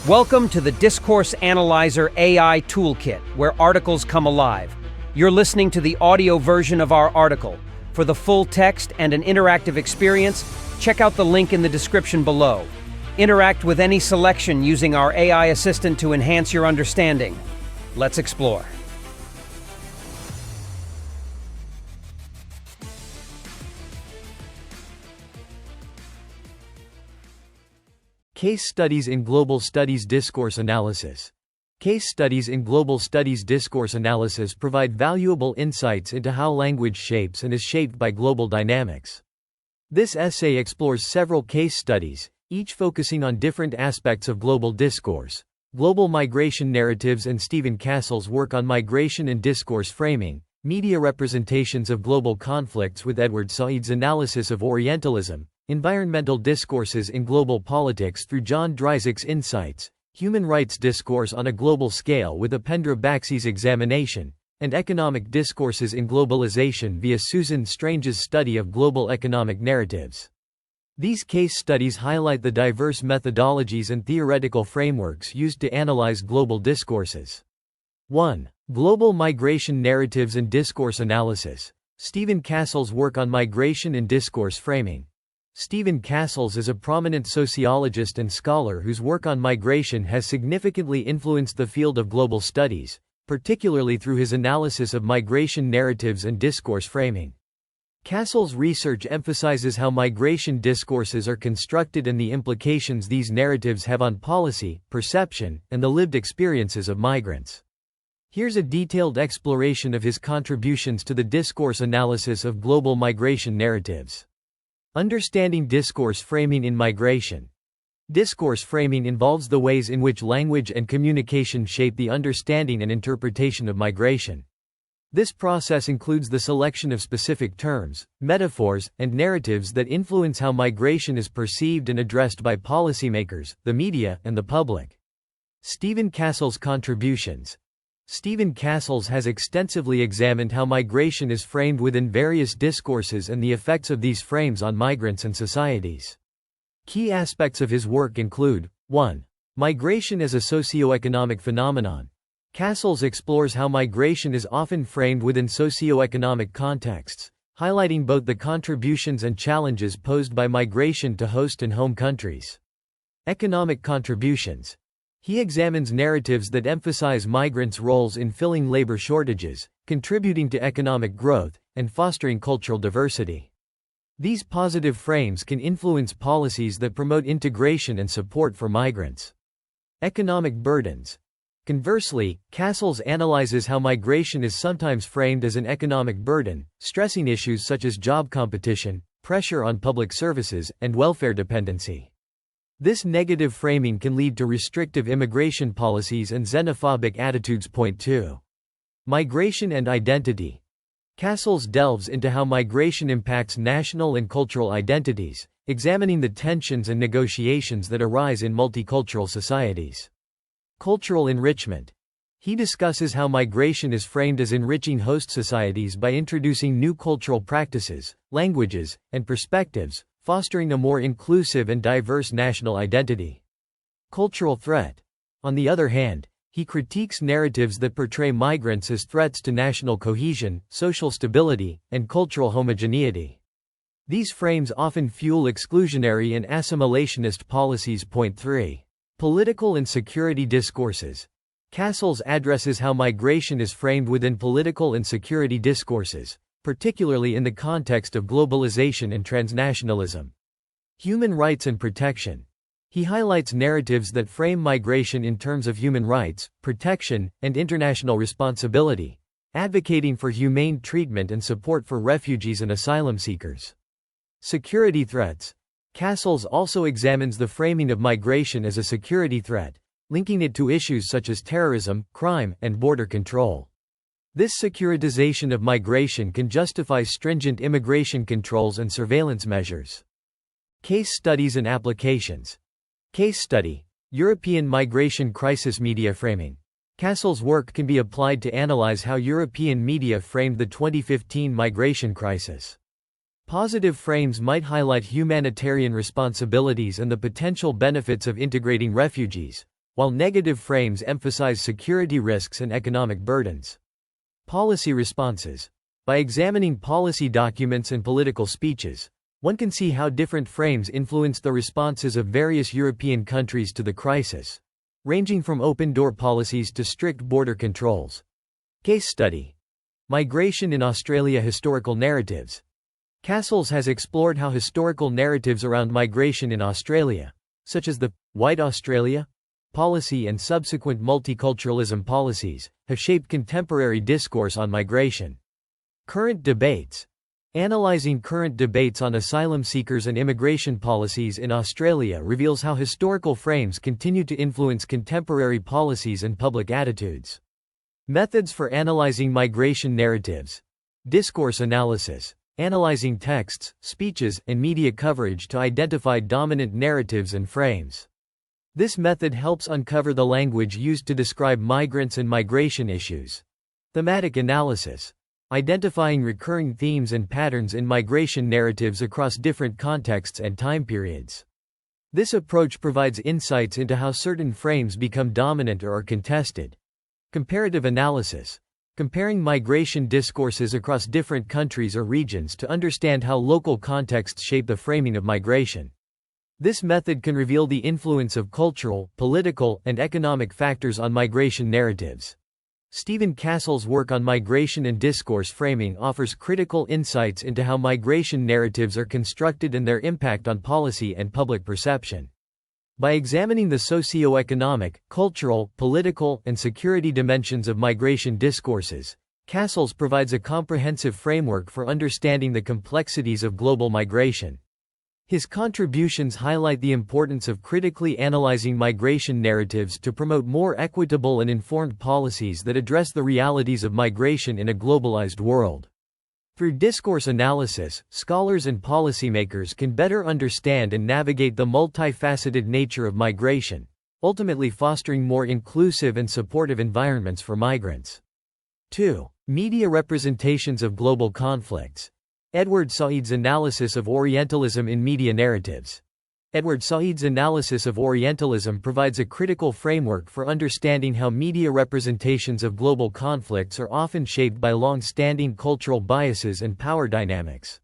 Welcome to the Discourse Analyzer AI Toolkit, where articles come alive. You're listening to the audio version of our article. For the full text and an interactive experience, check out the link in the description below. Interact with any selection using our AI assistant to enhance your understanding. Let's explore. Case Studies in Global Studies Discourse Analysis. Case studies in Global Studies Discourse Analysis provide valuable insights into how language shapes and is shaped by global dynamics. This essay explores several case studies, each focusing on different aspects of global discourse, global migration narratives, and Stephen Castle's work on migration and discourse framing, media representations of global conflicts with Edward Said's analysis of Orientalism, environmental discourses in global politics through John Dryzik's insights, human rights discourse on a global scale with Upendra Baksi's examination, and economic discourses in globalization via Susan Strange's study of global economic narratives. These case studies highlight the diverse methodologies and theoretical frameworks used to analyze global discourses. 1. Global migration narratives and discourse analysis. Stephen Castle's work on migration and discourse framing. Stephen Castles is a prominent sociologist and scholar whose work on migration has significantly influenced the field of global studies, particularly through his analysis of migration narratives and discourse framing. Castles' research emphasizes how migration discourses are constructed and the implications these narratives have on policy, perception, and the lived experiences of migrants. Here's a detailed exploration of his contributions to the discourse analysis of global migration narratives. Understanding discourse framing in migration. Discourse framing involves the ways in which language and communication shape the understanding and interpretation of migration. This process includes the selection of specific terms, metaphors, and narratives that influence how migration is perceived and addressed by policymakers, the media, and the public. Stephen Castles' contributions. Stephen Castles has extensively examined how migration is framed within various discourses and the effects of these frames on migrants and societies. Key aspects of his work include: 1. Migration as a socio-economic phenomenon. Castles explores how migration is often framed within socio-economic contexts, highlighting both the contributions and challenges posed by migration to host and home countries. Economic contributions. He examines narratives that emphasize migrants' roles in filling labor shortages, contributing to economic growth, and fostering cultural diversity. These positive frames can influence policies that promote integration and support for migrants. Economic burdens. Conversely, Castles analyzes how migration is sometimes framed as an economic burden, stressing issues such as job competition, pressure on public services, and welfare dependency. This negative framing can lead to restrictive immigration policies and xenophobic attitudes. 2. Migration and identity. Castles delves into how migration impacts national and cultural identities, examining the tensions and negotiations that arise in multicultural societies. Cultural enrichment. He discusses how migration is framed as enriching host societies by introducing new cultural practices, languages, and perspectives, fostering a more inclusive and diverse national identity. Cultural threat. On the other hand, he critiques narratives that portray migrants as threats to national cohesion, social stability, and cultural homogeneity. These frames often fuel exclusionary and assimilationist policies. 3. Political and security discourses. Castles addresses how migration is framed within political and security discourses, particularly in the context of globalization and transnationalism. Human rights and protection. He highlights narratives that frame migration in terms of human rights, protection, and international responsibility, advocating for humane treatment and support for refugees and asylum seekers. Security threats. Castles also examines the framing of migration as a security threat, linking it to issues such as terrorism, crime, and border control. This securitization of migration can justify stringent immigration controls and surveillance measures. Case studies and applications. Case study: European migration crisis media framing. Castles' work can be applied to analyze how European media framed the 2015 migration crisis. Positive frames might highlight humanitarian responsibilities and the potential benefits of integrating refugees, while negative frames emphasize security risks and economic burdens. Policy responses. By examining policy documents and political speeches, one can see how different frames influenced the responses of various European countries to the crisis, ranging from open-door policies to strict border controls. Case study. Migration in Australia. Historical narratives. Castles has explored how historical narratives around migration in Australia, such as the White Australia policy and subsequent multiculturalism policies, have shaped contemporary discourse on migration. Current debates. Analyzing current debates on asylum seekers and immigration policies in Australia reveals how historical frames continue to influence contemporary policies and public attitudes. Methods for analyzing migration narratives. Discourse analysis. Analyzing texts, speeches, and media coverage to identify dominant narratives and frames. This method helps uncover the language used to describe migrants and migration issues. Thematic analysis. Identifying recurring themes and patterns in migration narratives across different contexts and time periods. This approach provides insights into how certain frames become dominant or are contested. Comparative analysis. Comparing migration discourses across different countries or regions to understand how local contexts shape the framing of migration. This method can reveal the influence of cultural, political, and economic factors on migration narratives. Stephen Castle's work on migration and discourse framing offers critical insights into how migration narratives are constructed and their impact on policy and public perception. By examining the socio-economic, cultural, political, and security dimensions of migration discourses, Castles provides a comprehensive framework for understanding the complexities of global migration. His contributions highlight the importance of critically analyzing migration narratives to promote more equitable and informed policies that address the realities of migration in a globalized world. Through discourse analysis, scholars and policymakers can better understand and navigate the multifaceted nature of migration, ultimately fostering more inclusive and supportive environments for migrants. 2. Media representations of global conflicts. Edward Said's analysis of Orientalism in media narratives. Edward Said's analysis of Orientalism provides a critical framework for understanding how media representations of global conflicts are often shaped by long-standing cultural biases and power dynamics.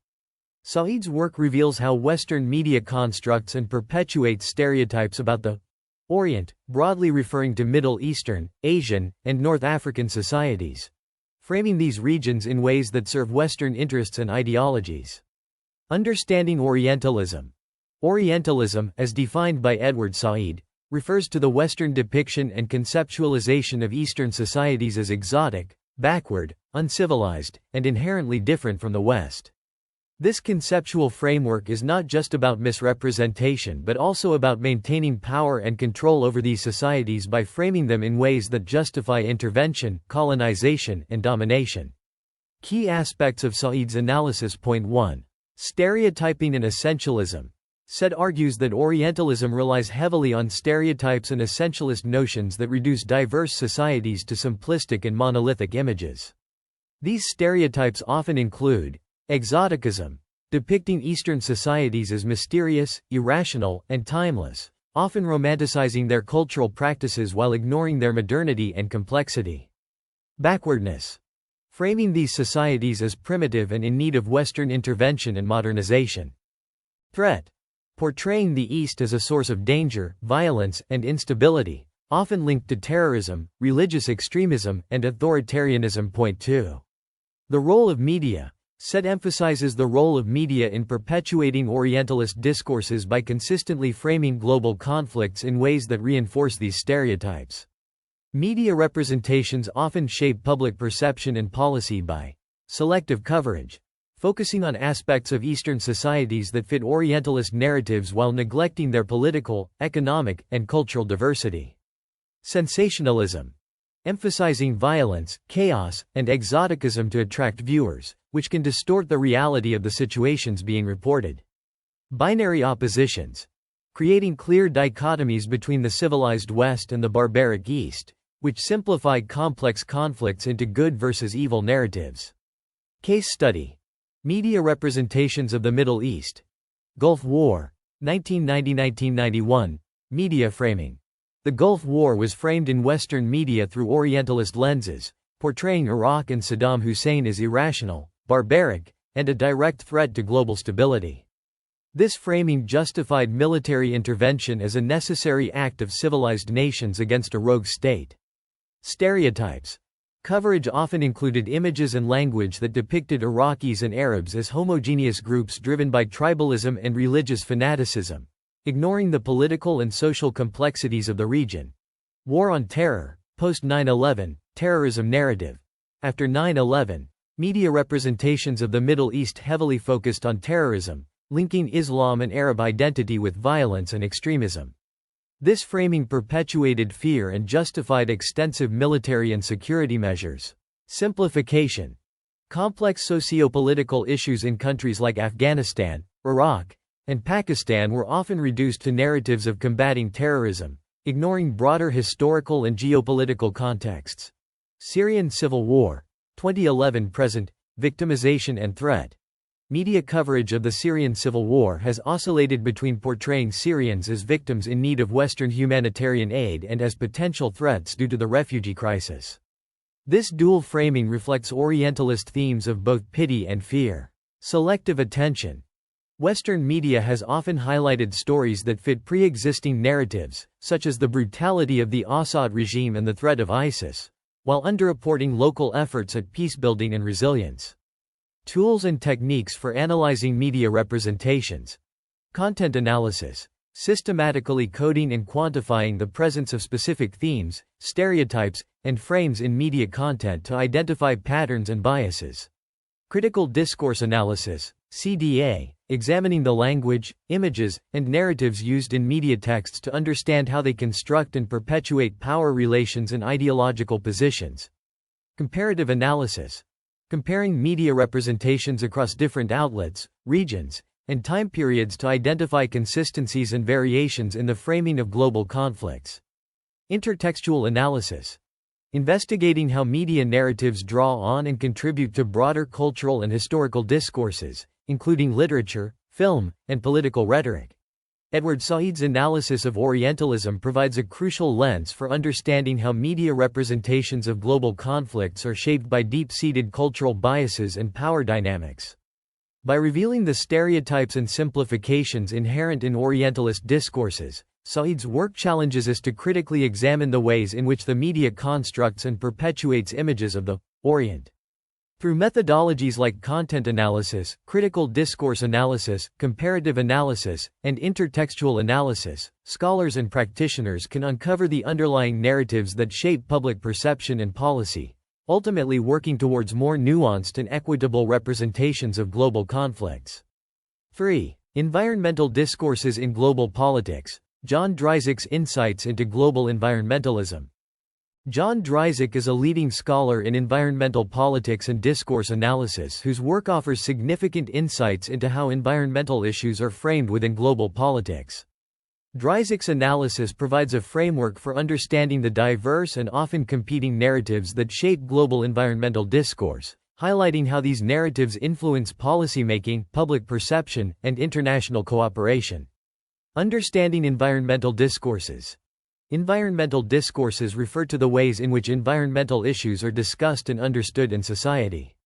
Said's work reveals how Western media constructs and perpetuates stereotypes about the Orient, broadly referring to Middle Eastern, Asian, and North African societies, framing these regions in ways that serve Western interests and ideologies. Understanding Orientalism. Orientalism, as defined by Edward Said, refers to the Western depiction and conceptualization of Eastern societies as exotic, backward, uncivilized, and inherently different from the West. This conceptual framework is not just about misrepresentation but also about maintaining power and control over these societies by framing them in ways that justify intervention, colonization, and domination. Key aspects of Said's analysis. Point 1. Stereotyping and essentialism. Said argues that Orientalism relies heavily on stereotypes and essentialist notions that reduce diverse societies to simplistic and monolithic images. These stereotypes often include exoticism, depicting Eastern societies as mysterious, irrational, and timeless, often romanticizing their cultural practices while ignoring their modernity and complexity. Backwardness, framing these societies as primitive and in need of Western intervention and modernization. Threat, portraying the East as a source of danger, violence, and instability, often linked to terrorism, religious extremism, and authoritarianism. Point 2. The role of media. Said emphasizes the role of media in perpetuating Orientalist discourses by consistently framing global conflicts in ways that reinforce these stereotypes. Media representations often shape public perception and policy by selective coverage, focusing on aspects of Eastern societies that fit Orientalist narratives while neglecting their political, economic, and cultural diversity. Sensationalism, emphasizing violence, chaos, and exoticism to attract viewers, which can distort the reality of the situations being reported. Binary oppositions, creating clear dichotomies between the civilized West and the barbaric East, which simplify complex conflicts into good versus evil narratives. Case study. Media representations of the Middle East. Gulf War, 1990–1991, media framing. The Gulf War was framed in Western media through Orientalist lenses, portraying Iraq and Saddam Hussein as irrational, barbaric, and a direct threat to global stability. This framing justified military intervention as a necessary act of civilized nations against a rogue state. Stereotypes. Coverage often included images and language that depicted Iraqis and Arabs as homogeneous groups driven by tribalism and religious fanaticism, ignoring the political and social complexities of the region. War on Terror, post 9/11, terrorism narrative. After 9/11, media representations of the Middle East heavily focused on terrorism, linking Islam and Arab identity with violence and extremism. This framing perpetuated fear and justified extensive military and security measures. Simplification. Complex socio-political issues in countries like Afghanistan, Iraq, and Pakistan were often reduced to narratives of combating terrorism, ignoring broader historical and geopolitical contexts. Syrian Civil War, 2011 present, victimization and threat. Media coverage of the Syrian civil war has oscillated between portraying Syrians as victims in need of Western humanitarian aid and as potential threats due to the refugee crisis. This dual framing reflects Orientalist themes of both pity and fear. Selective attention. Western media has often highlighted stories that fit pre-existing narratives, such as the brutality of the Assad regime and the threat of ISIS, while underreporting local efforts at peacebuilding and resilience. Tools and techniques for analyzing media representations. Content analysis. Systematically coding and quantifying the presence of specific themes, stereotypes, and frames in media content to identify patterns and biases. Critical discourse analysis, CDA, examining the language, images, and narratives used in media texts to understand how they construct and perpetuate power relations and ideological positions. Comparative analysis. Comparing media representations across different outlets, regions, and time periods to identify consistencies and variations in the framing of global conflicts. Intertextual analysis. Investigating how media narratives draw on and contribute to broader cultural and historical discourses, including literature, film, and political rhetoric. Edward Said's analysis of Orientalism provides a crucial lens for understanding how media representations of global conflicts are shaped by deep-seated cultural biases and power dynamics. By revealing the stereotypes and simplifications inherent in Orientalist discourses, Said's work challenges us to critically examine the ways in which the media constructs and perpetuates images of the Orient. Through methodologies like content analysis, critical discourse analysis, comparative analysis, and intertextual analysis, scholars and practitioners can uncover the underlying narratives that shape public perception and policy, ultimately working towards more nuanced and equitable representations of global conflicts. 3. Environmental discourses in global politics. John Dryzik's insights into global environmentalism. John Dryzik is a leading scholar in environmental politics and discourse analysis whose work offers significant insights into how environmental issues are framed within global politics. Dryzik's analysis provides a framework for understanding the diverse and often competing narratives that shape global environmental discourse, highlighting how these narratives influence policymaking, public perception, and international cooperation. Understanding environmental discourses. Environmental discourses refer to the ways in which environmental issues are discussed and understood in society.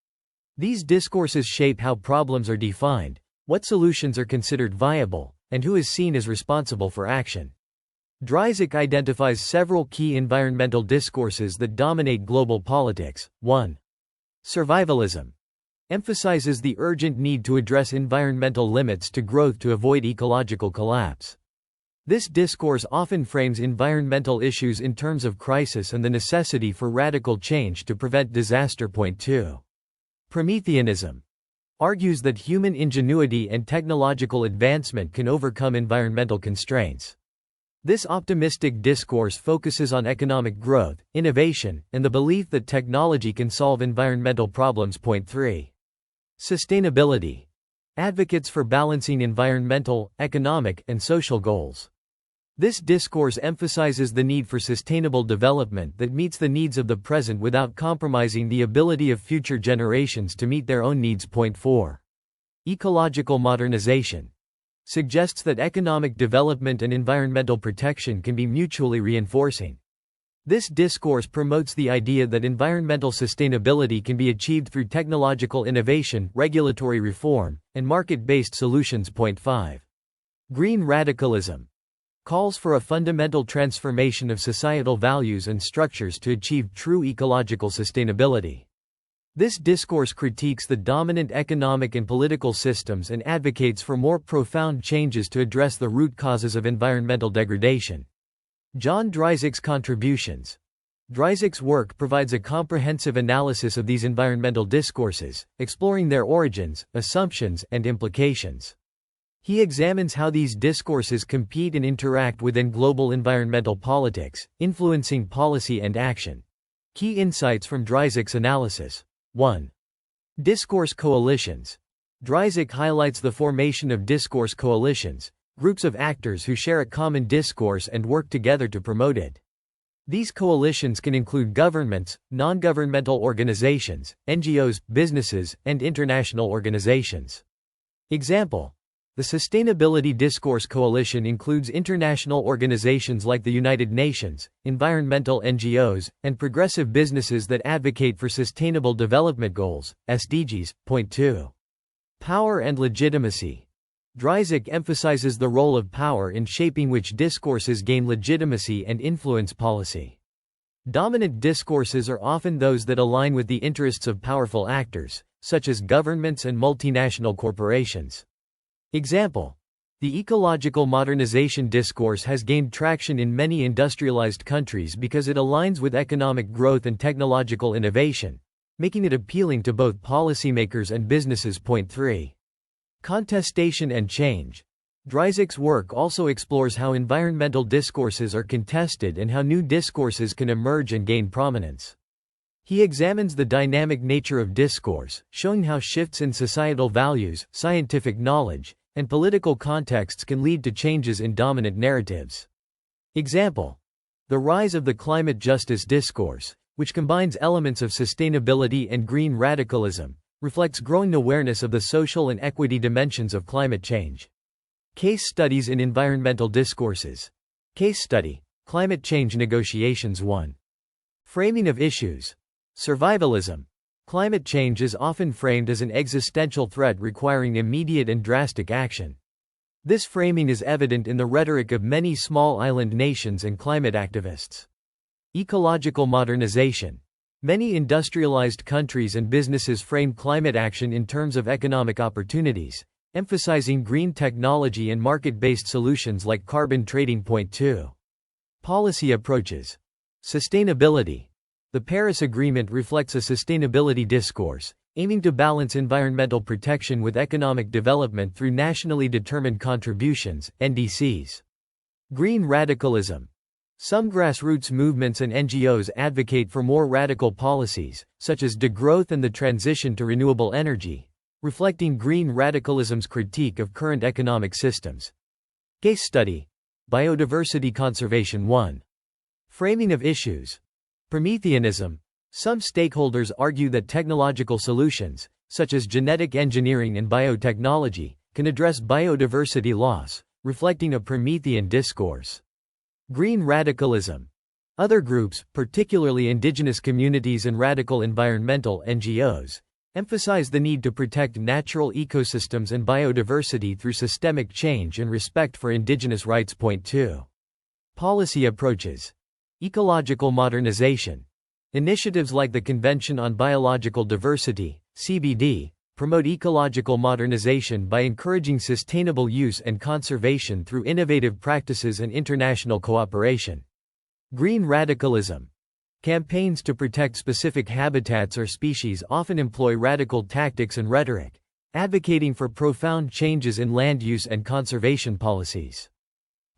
These discourses shape how problems are defined, what solutions are considered viable, and who is seen as responsible for action. Dryzik identifies several key environmental discourses that dominate global politics. 1. Survivalism. Emphasizes the urgent need to address environmental limits to growth to avoid ecological collapse. This discourse often frames environmental issues in terms of crisis and the necessity for radical change to prevent disaster. 2. Prometheanism. Argues that human ingenuity and technological advancement can overcome environmental constraints. This optimistic discourse focuses on economic growth, innovation, and the belief that technology can solve environmental problems. 3. Sustainability. Advocates for balancing environmental, economic, and social goals. This discourse emphasizes the need for sustainable development that meets the needs of the present without compromising the ability of future generations to meet their own needs. 4. Ecological modernization. suggests that economic development and environmental protection can be mutually reinforcing. This discourse promotes the idea that environmental sustainability can be achieved through technological innovation, regulatory reform, and market-based solutions. Point 5. Green radicalism calls for a fundamental transformation of societal values and structures to achieve true ecological sustainability. This discourse critiques the dominant economic and political systems and advocates for more profound changes to address the root causes of environmental degradation. John Dryzik's contributions. Dryzik's work provides a comprehensive analysis of these environmental discourses, exploring their origins, assumptions, and implications. He examines how these discourses compete and interact within global environmental politics, influencing policy and action. Key insights from Dryzik's analysis. 1. Discourse coalitions. Dryzik highlights the formation of discourse coalitions, groups of actors who share a common discourse and work together to promote it. These coalitions can include governments, non-governmental organizations, NGOs, businesses, and international organizations. Example: the Sustainability Discourse Coalition includes international organizations like the United Nations, environmental NGOs, and progressive businesses that advocate for Sustainable Development Goals, SDGs. Point 2. Power and legitimacy. Dryzik emphasizes the role of power in shaping which discourses gain legitimacy and influence policy. Dominant discourses are often those that align with the interests of powerful actors, such as governments and multinational corporations. Example: the ecological modernization discourse has gained traction in many industrialized countries because it aligns with economic growth and technological innovation, making it appealing to both policymakers and businesses. Point 3. Contestation and change. Dryzik's work also explores how environmental discourses are contested and how new discourses can emerge and gain prominence. He examines the dynamic nature of discourse, showing how shifts in societal values, scientific knowledge, and political contexts can lead to changes in dominant narratives. Example: the rise of the climate justice discourse, which combines elements of sustainability and green radicalism, reflects growing awareness of the social and equity dimensions of climate change. Case studies in environmental discourses. Case study: Climate Change Negotiations 1. Framing of issues. Survivalism. Climate change is often framed as an existential threat requiring immediate and drastic action. This framing is evident in the rhetoric of many small island nations and climate activists. Ecological modernization. Many industrialized countries and businesses frame climate action in terms of economic opportunities, emphasizing green technology and market-based solutions like carbon trading. Point 2. Policy approaches. Sustainability. The Paris Agreement reflects a sustainability discourse, aiming to balance environmental protection with economic development through nationally determined contributions, NDCs. Green radicalism. Some grassroots movements and NGOs advocate for more radical policies, such as degrowth and the transition to renewable energy, reflecting green radicalism's critique of current economic systems. Case study: Biodiversity conservation 1. Framing of issues. Prometheanism. Some stakeholders argue that technological solutions, such as genetic engineering and biotechnology, can address biodiversity loss, reflecting a Promethean discourse. Green radicalism. Other groups, particularly indigenous communities and radical environmental NGOs, emphasize the need to protect natural ecosystems and biodiversity through systemic change and respect for indigenous rights. Point 2. Policy approaches. Ecological modernization. Initiatives like the Convention on Biological Diversity, CBD, promote ecological modernization by encouraging sustainable use and conservation through innovative practices and international cooperation. Green radicalism. Campaigns to protect specific habitats or species often employ radical tactics and rhetoric, advocating for profound changes in land use and conservation policies.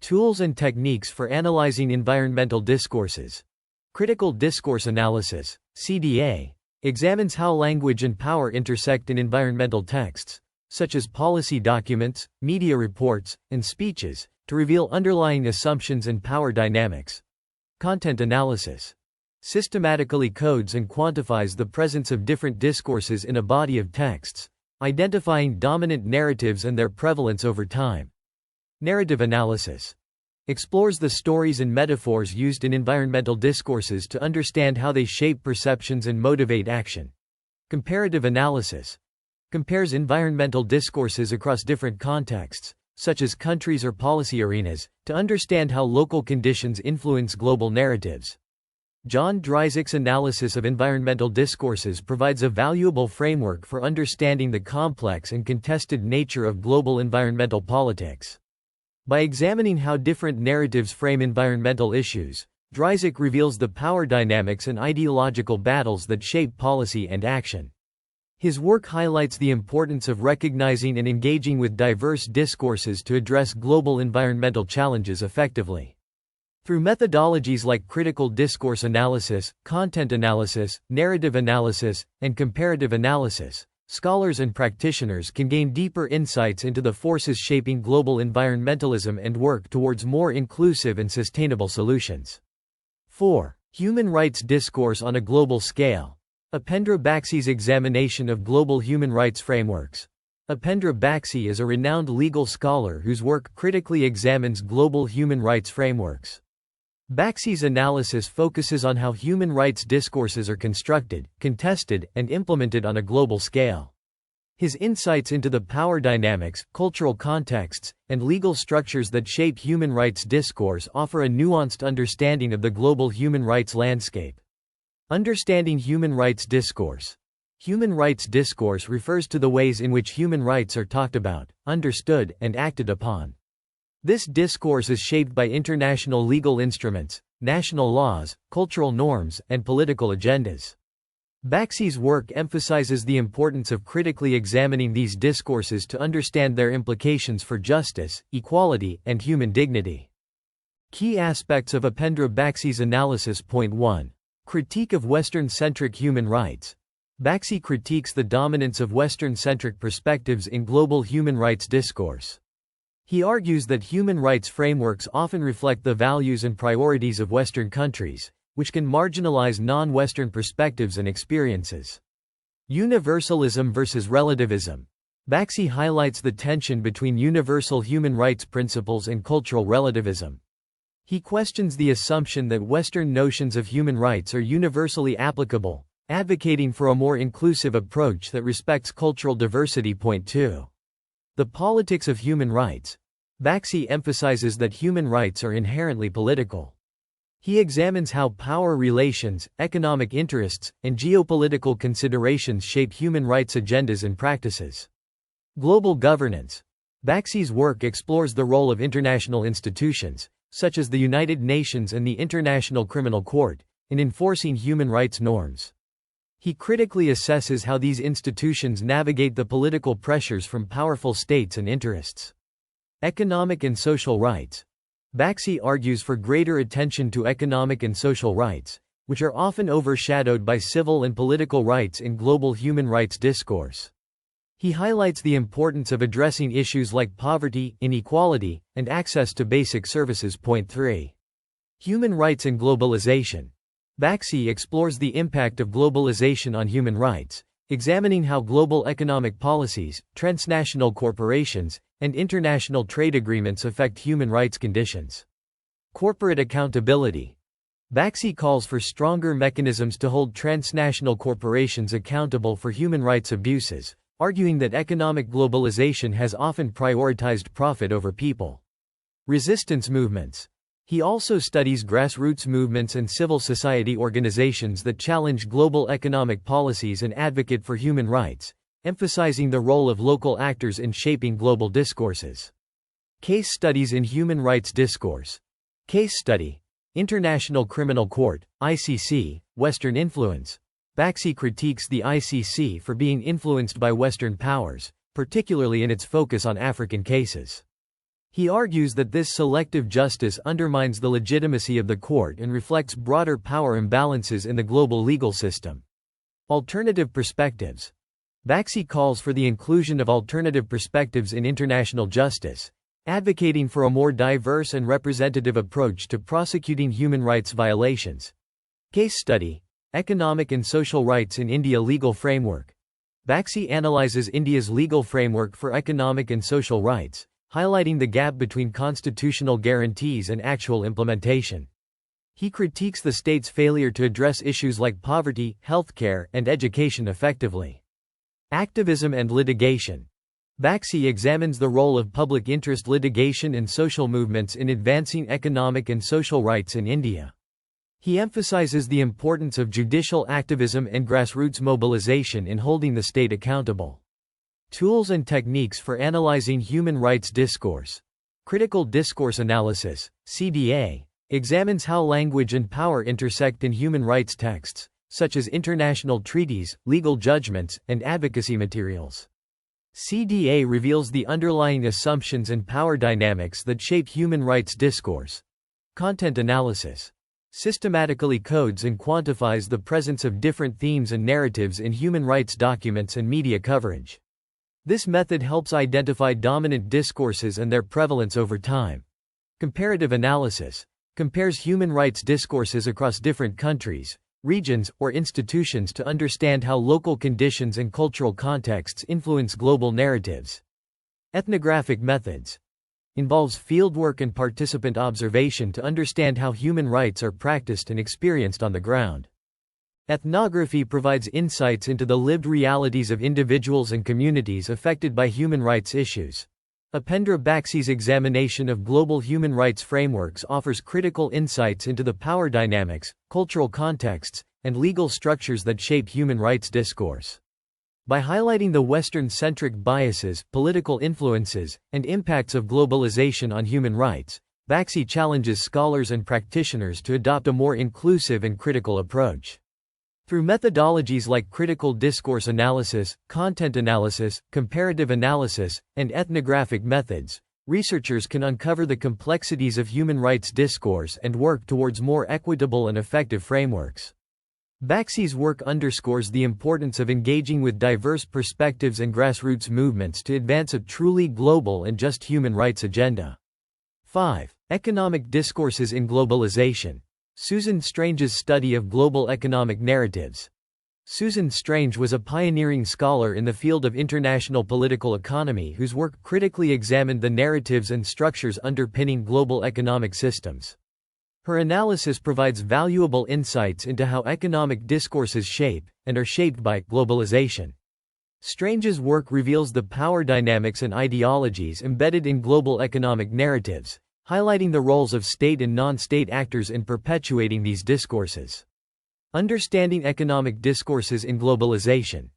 Tools and techniques for analyzing environmental discourses. Critical discourse analysis, CDA, examines how language and power intersect in environmental texts, such as policy documents, media reports, and speeches, to reveal underlying assumptions and power dynamics. Content analysis. Systematically codes and quantifies the presence of different discourses in a body of texts, identifying dominant narratives and their prevalence over time. Narrative analysis explores the stories and metaphors used in environmental discourses to understand how they shape perceptions and motivate action. Comparative analysis compares environmental discourses across different contexts, such as countries or policy arenas, to understand how local conditions influence global narratives. John Dryzik's analysis of environmental discourses provides a valuable framework for understanding the complex and contested nature of global environmental politics. By examining how different narratives frame environmental issues, Dryzik reveals the power dynamics and ideological battles that shape policy and action. His work highlights the importance of recognizing and engaging with diverse discourses to address global environmental challenges effectively. Through methodologies like critical discourse analysis, content analysis, narrative analysis, and comparative analysis, scholars and practitioners can gain deeper insights into the forces shaping global environmentalism and work towards more inclusive and sustainable solutions. 4. Human rights discourse on a global scale. Upendra Baxy's examination of global human rights frameworks. Upendra Baxy is a renowned legal scholar whose work critically examines global human rights frameworks. Baxy's analysis focuses on how human rights discourses are constructed, contested, and implemented on a global scale. His insights into the power dynamics, cultural contexts, and legal structures that shape human rights discourse offer a nuanced understanding of the global human rights landscape. Understanding human rights discourse. Human rights discourse refers to the ways in which human rights are talked about, understood, and acted upon. This discourse is shaped by international legal instruments, national laws, cultural norms, and political agendas. Baxy's work emphasizes the importance of critically examining these discourses to understand their implications for justice, equality, and human dignity. Key aspects of Upendra Baxy's analysis. Point 1. Critique of Western-centric human rights. Baxy critiques the dominance of Western-centric perspectives in global human rights discourse. He argues that human rights frameworks often reflect the values and priorities of Western countries, which can marginalize non-Western perspectives and experiences. Universalism versus relativism. Baxy highlights the tension between universal human rights principles and cultural relativism. He questions the assumption that Western notions of human rights are universally applicable, advocating for a more inclusive approach that respects cultural diversity. Point 2. The politics of human rights. Baxy emphasizes that human rights are inherently political. He examines how power relations, economic interests, and geopolitical considerations shape human rights agendas and practices. Global governance. Baxy's work explores the role of international institutions, such as the United Nations and the International Criminal Court, in enforcing human rights norms. He critically assesses how these institutions navigate the political pressures from powerful states and interests. Economic and social rights. Baxy argues for greater attention to economic and social rights, which are often overshadowed by civil and political rights in global human rights discourse. He highlights the importance of addressing issues like poverty, inequality, and access to basic services. Point 3. Human rights and globalization. Baxy explores the impact of globalization on human rights, examining how global economic policies, transnational corporations, and international trade agreements affect human rights conditions. Corporate accountability. Baxy calls for stronger mechanisms to hold transnational corporations accountable for human rights abuses, arguing that economic globalization has often prioritized profit over people. Resistance movements. He also studies grassroots movements and civil society organizations that challenge global economic policies and advocate for human rights, emphasizing the role of local actors in shaping global discourses. Case studies in human rights discourse. Case study. International Criminal Court, ICC, Western influence. Baxy critiques the ICC for being influenced by Western powers, particularly in its focus on African cases. He argues that this selective justice undermines the legitimacy of the court and reflects broader power imbalances in the global legal system. Alternative perspectives. Baxy calls for the inclusion of alternative perspectives in international justice, advocating for a more diverse and representative approach to prosecuting human rights violations. Case study. Economic and social rights in India legal framework. Baxy analyzes India's legal framework for economic and social rights, highlighting the gap between constitutional guarantees and actual implementation. He critiques the state's failure to address issues like poverty, healthcare, and education effectively. Activism and litigation. Baxi examines the role of public interest litigation and social movements in advancing economic and social rights in India. He emphasizes the importance of judicial activism and grassroots mobilization in holding the state accountable. Tools and techniques for analyzing human rights discourse. Critical discourse analysis, CDA, examines how language and power intersect in human rights texts, such as international treaties, legal judgments, and advocacy materials. CDA reveals the underlying assumptions and power dynamics that shape human rights discourse. Content analysis systematically codes and quantifies the presence of different themes and narratives in human rights documents and media coverage. This method helps identify dominant discourses and their prevalence over time. Comparative analysis compares human rights discourses across different countries, regions, or institutions to understand how local conditions and cultural contexts influence global narratives. Ethnographic methods involves fieldwork and participant observation to understand how human rights are practiced and experienced on the ground. Ethnography provides insights into the lived realities of individuals and communities affected by human rights issues. Upendra Baxi's examination of global human rights frameworks offers critical insights into the power dynamics, cultural contexts, and legal structures that shape human rights discourse. By highlighting the Western-centric biases, political influences, and impacts of globalization on human rights, Baxi challenges scholars and practitioners to adopt a more inclusive and critical approach. Through methodologies like critical discourse analysis, content analysis, comparative analysis, and ethnographic methods, researchers can uncover the complexities of human rights discourse and work towards more equitable and effective frameworks. Baxi's work underscores the importance of engaging with diverse perspectives and grassroots movements to advance a truly global and just human rights agenda. 5. Economic discourses in globalization. Susan Strange's study of global economic narratives. Susan Strange was a pioneering scholar in the field of international political economy whose work critically examined the narratives and structures underpinning global economic systems. Her analysis provides valuable insights into how economic discourses shape, and are shaped by, globalization. Strange's work reveals the power dynamics and ideologies embedded in global economic narratives, highlighting the roles of state and non-state actors in perpetuating these discourses. Understanding economic discourses in globalization.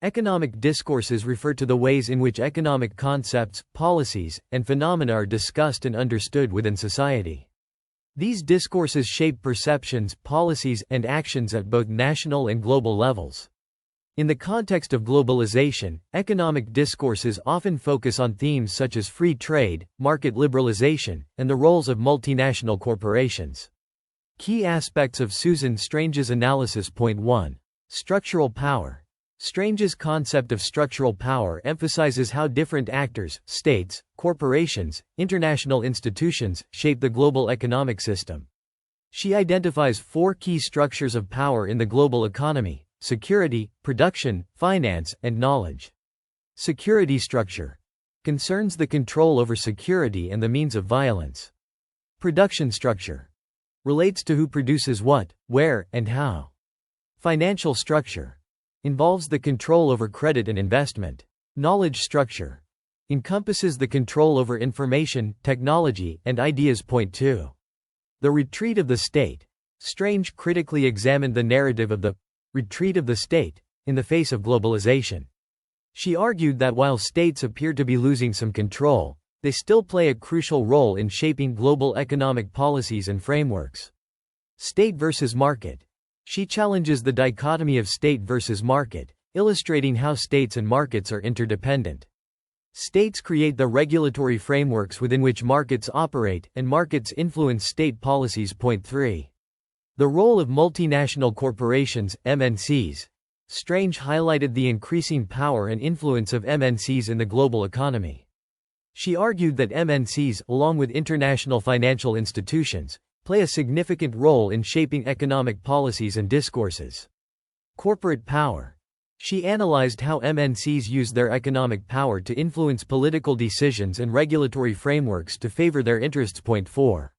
Economic discourses refer to the ways in which economic concepts, policies, and phenomena are discussed and understood within society. These discourses shape perceptions, policies, and actions at both national and global levels. In the context of globalization, economic discourses often focus on themes such as free trade, market liberalization, and the roles of multinational corporations. Key aspects of Susan Strange's analysis. Point 1. Structural power. Strange's concept of structural power emphasizes how different actors, states, corporations, international institutions, shape the global economic system. She identifies 4 key structures of power in the global economy: security, production, finance, and knowledge. Security structure concerns the control over security and the means of violence. Production structure relates to who produces what, where, and how. Financial structure involves the control over credit and investment. Knowledge structure encompasses the control over information, technology, and ideas. Point 2. The retreat of the state. Strange critically examined the narrative of the retreat of the state in the face of globalization. She argued that while states appear to be losing some control, they still play a crucial role in shaping global economic policies and frameworks. State versus market. She challenges the dichotomy of state versus market, illustrating how states and markets are interdependent. States create the regulatory frameworks within which markets operate, and markets influence state policies. Point 3. The role of multinational corporations, MNCs. Strange highlighted the increasing power and influence of MNCs in the global economy. She argued that MNCs, along with international financial institutions, play a significant role in shaping economic policies and discourses. Corporate power. She analyzed how MNCs use their economic power to influence political decisions and regulatory frameworks to favor their interests. Point 4.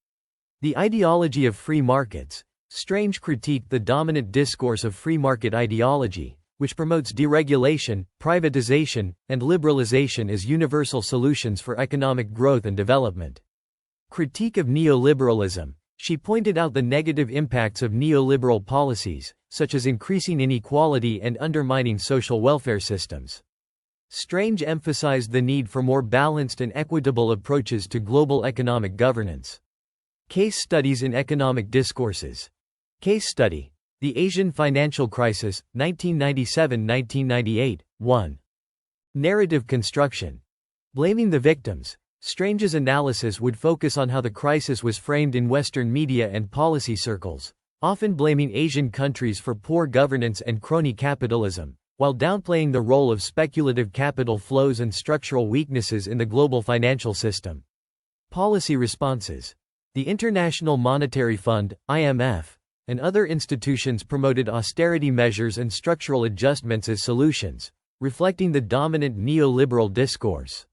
The ideology of free markets. Strange critiqued the dominant discourse of free market ideology, which promotes deregulation, privatization, and liberalization as universal solutions for economic growth and development. Critique of neoliberalism. She pointed out the negative impacts of neoliberal policies, such as increasing inequality and undermining social welfare systems. Strange emphasized the need for more balanced and equitable approaches to global economic governance. Case studies in economic discourses. Case study: The Asian Financial Crisis, 1997–1998, 1. Narrative construction. Blaming the victims. Strange's analysis would focus on how the crisis was framed in Western media and policy circles, often blaming Asian countries for poor governance and crony capitalism, while downplaying the role of speculative capital flows and structural weaknesses in the global financial system. Policy responses. The International Monetary Fund, IMF, and other institutions promoted austerity measures and structural adjustments as solutions, reflecting the dominant neoliberal discourse.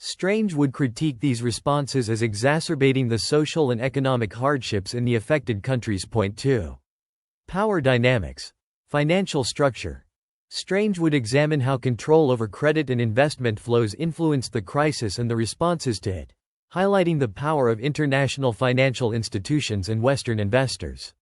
Strange would critique these responses as exacerbating the social and economic hardships in the affected countries. Point 2. Power dynamics. Financial structure. Strange would examine how control over credit and investment flows influenced the crisis and the responses to it, highlighting the power of international financial institutions and Western investors.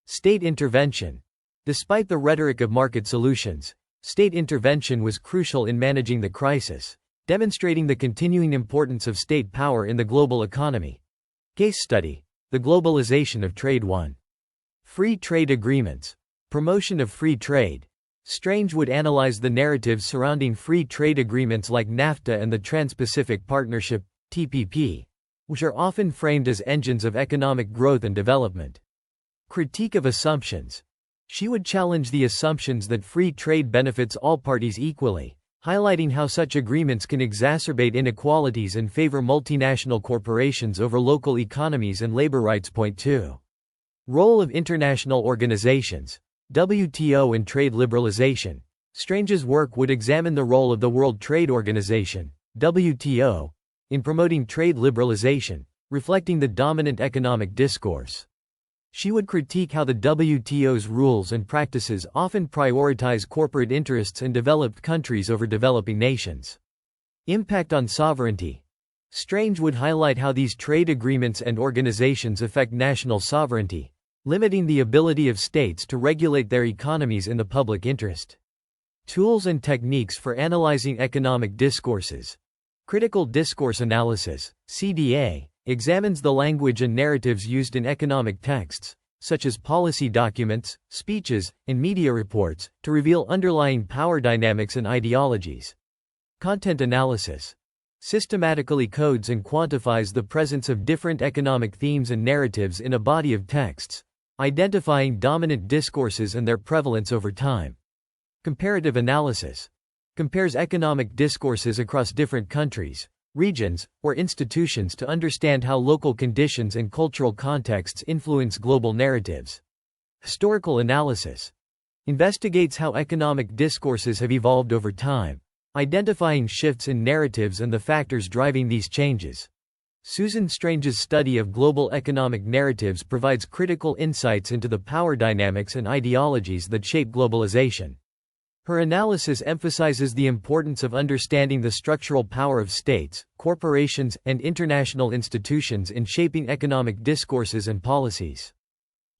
State intervention. Despite the rhetoric of market solutions, state intervention was crucial in managing the crisis, demonstrating the continuing importance of state power in the global economy. Case study: The Globalization of Trade. 1. Free trade agreements. Promotion of free trade. Strange would analyze the narratives surrounding free trade agreements like NAFTA and the Trans-Pacific Partnership, TPP, which are often framed as engines of economic growth and development. Critique of assumptions. She would challenge the assumptions that free trade benefits all parties equally, highlighting how such agreements can exacerbate inequalities and favor multinational corporations over local economies and labor rights. Point 2. Role of international organizations. WTO and trade liberalization. Strange's work would examine the role of the World Trade Organization, WTO, in promoting trade liberalization, reflecting the dominant economic discourse. She would critique how the WTO's rules and practices often prioritize corporate interests in developed countries over developing nations. Impact on sovereignty. Strange would highlight how these trade agreements and organizations affect national sovereignty, limiting the ability of states to regulate their economies in the public interest. Tools and techniques for analyzing economic discourses. Critical discourse analysis, CDA, examines the language and narratives used in economic texts, such as policy documents, speeches, and media reports, to reveal underlying power dynamics and ideologies. Content analysis systematically codes and quantifies the presence of different economic themes and narratives in a body of texts, identifying dominant discourses and their prevalence over time. Comparative analysis compares economic discourses across different countries, regions, or institutions to understand how local conditions and cultural contexts influence global narratives. Historical analysis investigates how economic discourses have evolved over time, identifying shifts in narratives and the factors driving these changes. Susan Strange's study of global economic narratives provides critical insights into the power dynamics and ideologies that shape globalization. Her analysis emphasizes the importance of understanding the structural power of states, corporations, and international institutions in shaping economic discourses and policies.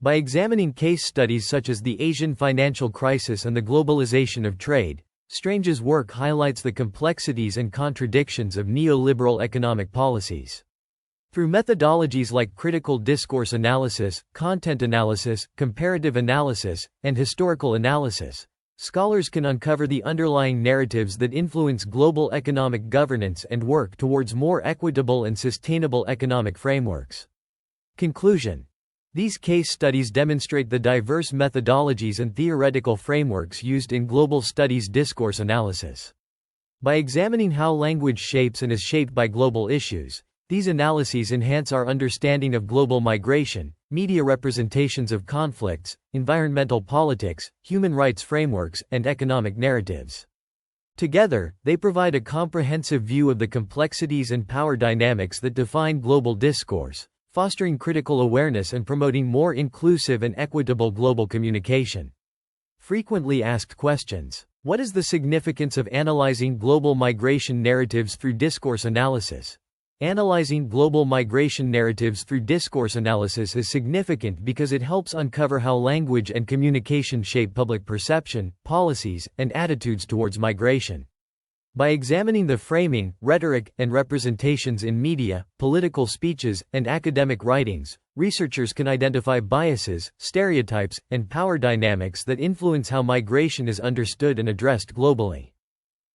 By examining case studies such as the Asian financial crisis and the globalization of trade, Strange's work highlights the complexities and contradictions of neoliberal economic policies. Through methodologies like critical discourse analysis, content analysis, comparative analysis, and historical analysis, scholars can uncover the underlying narratives that influence global economic governance and work towards more equitable and sustainable economic frameworks. Conclusion: these case studies demonstrate the diverse methodologies and theoretical frameworks used in global studies discourse analysis. By examining how language shapes and is shaped by global issues, these analyses enhance our understanding of global migration, media representations of conflicts, environmental politics, human rights frameworks, and economic narratives. Together, they provide a comprehensive view of the complexities and power dynamics that define global discourse, fostering critical awareness and promoting more inclusive and equitable global communication. Frequently asked questions. What is the significance of analyzing global migration narratives through discourse analysis? Analyzing global migration narratives through discourse analysis is significant because it helps uncover how language and communication shape public perception, policies, and attitudes towards migration. By examining the framing, rhetoric, and representations in media, political speeches, and academic writings, researchers can identify biases, stereotypes, and power dynamics that influence how migration is understood and addressed globally.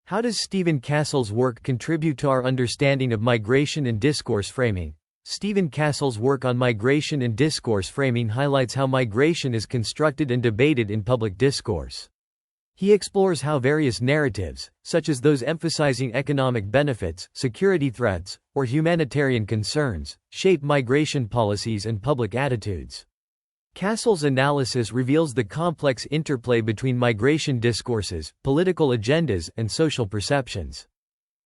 How does Stephen Castle's work contribute to our understanding of migration and discourse framing? Stephen Castle's work on migration and discourse framing highlights how migration is constructed and debated in public discourse. He explores how various narratives, such as those emphasizing economic benefits, security threats, or humanitarian concerns, shape migration policies and public attitudes. Castle's analysis reveals the complex interplay between migration discourses, political agendas, and social perceptions.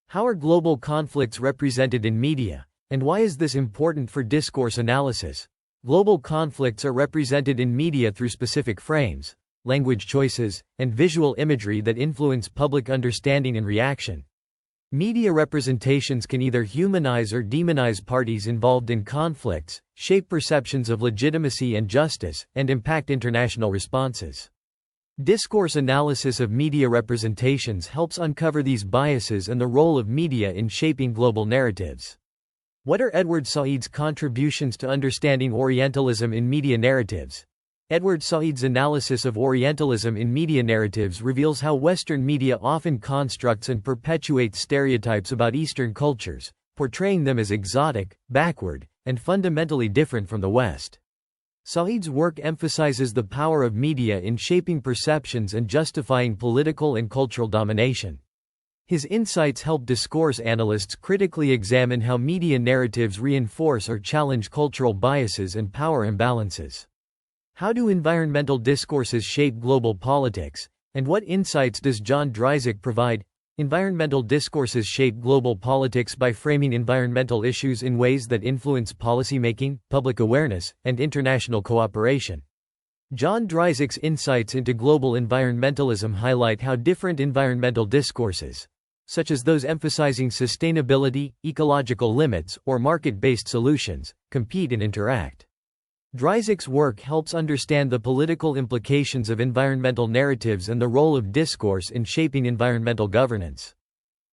How are global conflicts represented in media, and why is this important for discourse analysis? Global conflicts are represented in media through specific frames, language choices, and visual imagery that influence public understanding and reaction. Media representations can either humanize or demonize parties involved in conflicts, shape perceptions of legitimacy and justice, and impact international responses. Discourse analysis of media representations helps uncover these biases and the role of media in shaping global narratives. What are Edward Said's contributions to understanding Orientalism in media narratives? Edward Said's analysis of Orientalism in media narratives reveals how Western media often constructs and perpetuates stereotypes about Eastern cultures, portraying them as exotic, backward, and fundamentally different from the West. Said's work emphasizes the power of media in shaping perceptions and justifying political and cultural domination. His insights help discourse analysts critically examine how media narratives reinforce or challenge cultural biases and power imbalances. How do environmental discourses shape global politics, and what insights does John Dryzek provide? Environmental discourses shape global politics by framing environmental issues in ways that influence policymaking, public awareness, and international cooperation. John Dryzek's insights into global environmentalism highlight how different environmental discourses, such as those emphasizing sustainability, ecological limits, or market-based solutions, compete and interact. Dryzek's work helps understand the political implications of environmental narratives and the role of discourse in shaping environmental governance.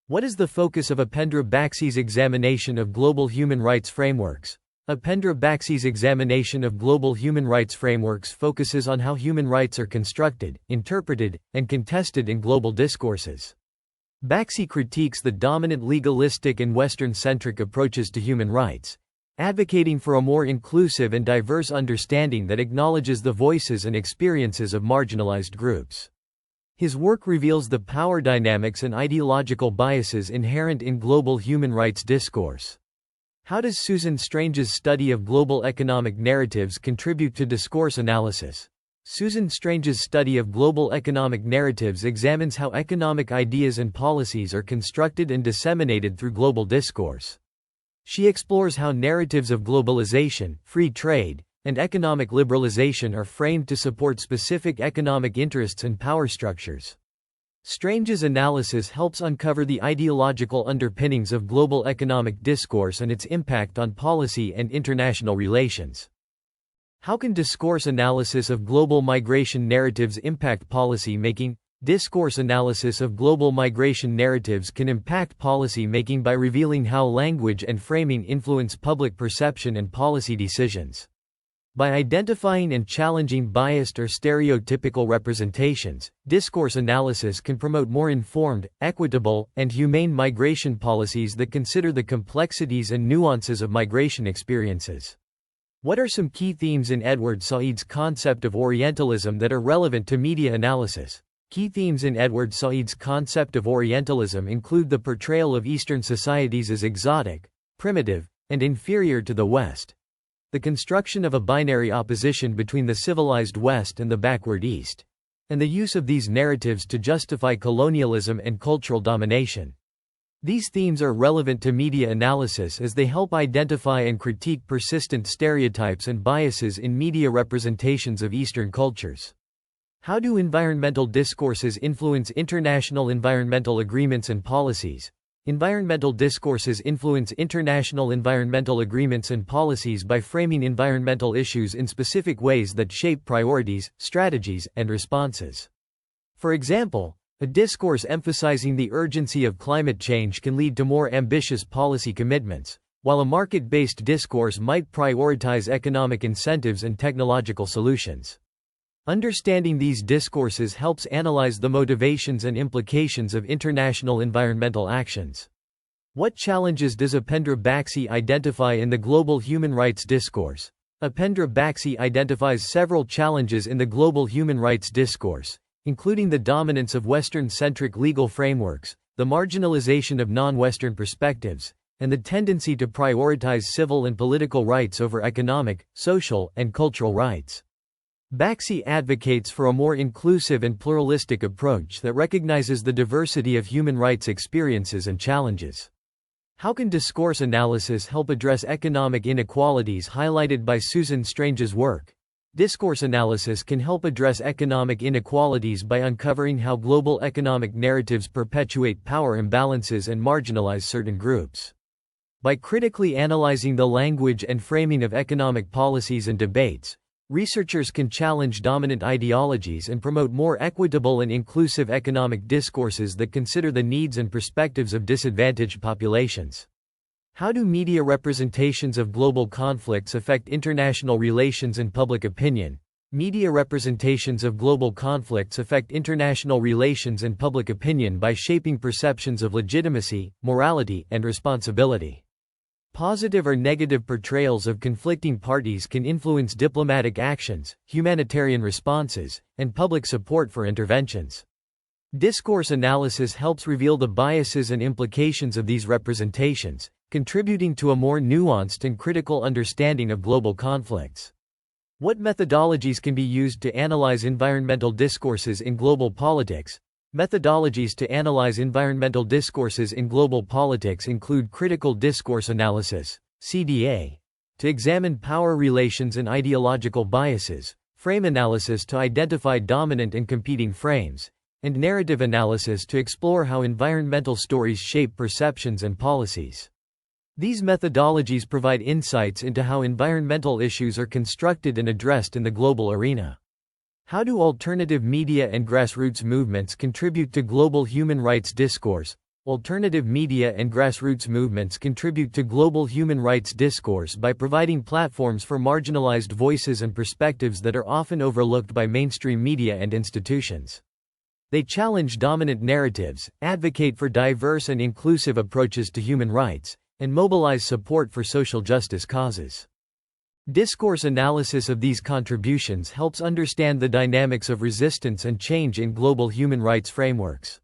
What is the focus of Upendra Baksi's examination of global human rights frameworks? Upendra Baksi's examination of global human rights frameworks focuses on how human rights are constructed, interpreted, and contested in global discourses. Baksi critiques the dominant legalistic and Western-centric approaches to human rights, advocating for a more inclusive and diverse understanding that acknowledges the voices and experiences of marginalized groups. His work reveals the power dynamics and ideological biases inherent in global human rights discourse. How does Susan Strange's study of global economic narratives contribute to discourse analysis? Susan Strange's study of global economic narratives examines how economic ideas and policies are constructed and disseminated through global discourse. She explores how narratives of globalization, free trade, and economic liberalization are framed to support specific economic interests and power structures. Strange's analysis helps uncover the ideological underpinnings of global economic discourse and its impact on policy and international relations. How can discourse analysis of global migration narratives impact policy making? Discourse analysis of global migration narratives can impact policy making by revealing how language and framing influence public perception and policy decisions. By identifying and challenging biased or stereotypical representations, discourse analysis can promote more informed, equitable, and humane migration policies that consider the complexities and nuances of migration experiences. What are some key themes in Edward Said's concept of Orientalism that are relevant to media analysis? Key themes in Edward Said's concept of Orientalism include the portrayal of Eastern societies as exotic, primitive, and inferior to the West, the construction of a binary opposition between the civilized West and the backward East, and the use of these narratives to justify colonialism and cultural domination. These themes are relevant to media analysis as they help identify and critique persistent stereotypes and biases in media representations of Eastern cultures. How do environmental discourses influence international environmental agreements and policies? Environmental discourses influence international environmental agreements and policies by framing environmental issues in specific ways that shape priorities, strategies, and responses. For example, a discourse emphasizing the urgency of climate change can lead to more ambitious policy commitments, while a market-based discourse might prioritize economic incentives and technological solutions. Understanding these discourses helps analyze the motivations and implications of international environmental actions. What challenges does Upendra Baxi identify in the global human rights discourse? Upendra Baxi identifies several challenges in the global human rights discourse, including the dominance of Western-centric legal frameworks, the marginalization of non-Western perspectives, and the tendency to prioritize civil and political rights over economic, social, and cultural rights. Baxi advocates for a more inclusive and pluralistic approach that recognizes the diversity of human rights experiences and challenges. How can discourse analysis help address economic inequalities highlighted by Susan Strange's work? Discourse analysis can help address economic inequalities by uncovering how global economic narratives perpetuate power imbalances and marginalize certain groups. By critically analyzing the language and framing of economic policies and debates, researchers can challenge dominant ideologies and promote more equitable and inclusive economic discourses that consider the needs and perspectives of disadvantaged populations. How do media representations of global conflicts affect international relations and public opinion? Media representations of global conflicts affect international relations and public opinion by shaping perceptions of legitimacy, morality, and responsibility. Positive or negative portrayals of conflicting parties can influence diplomatic actions, humanitarian responses, and public support for interventions. Discourse analysis helps reveal the biases and implications of these representations, contributing to a more nuanced and critical understanding of global conflicts. What methodologies can be used to analyze environmental discourses in global politics? Methodologies to analyze environmental discourses in global politics include critical discourse analysis, CDA, to examine power relations and ideological biases, frame analysis to identify dominant and competing frames, and narrative analysis to explore how environmental stories shape perceptions and policies. These methodologies provide insights into how environmental issues are constructed and addressed in the global arena. How do alternative media and grassroots movements contribute to global human rights discourse? Alternative media and grassroots movements contribute to global human rights discourse by providing platforms for marginalized voices and perspectives that are often overlooked by mainstream media and institutions. They challenge dominant narratives, advocate for diverse and inclusive approaches to human rights, and mobilize support for social justice causes. Discourse analysis of these contributions helps understand the dynamics of resistance and change in global human rights frameworks.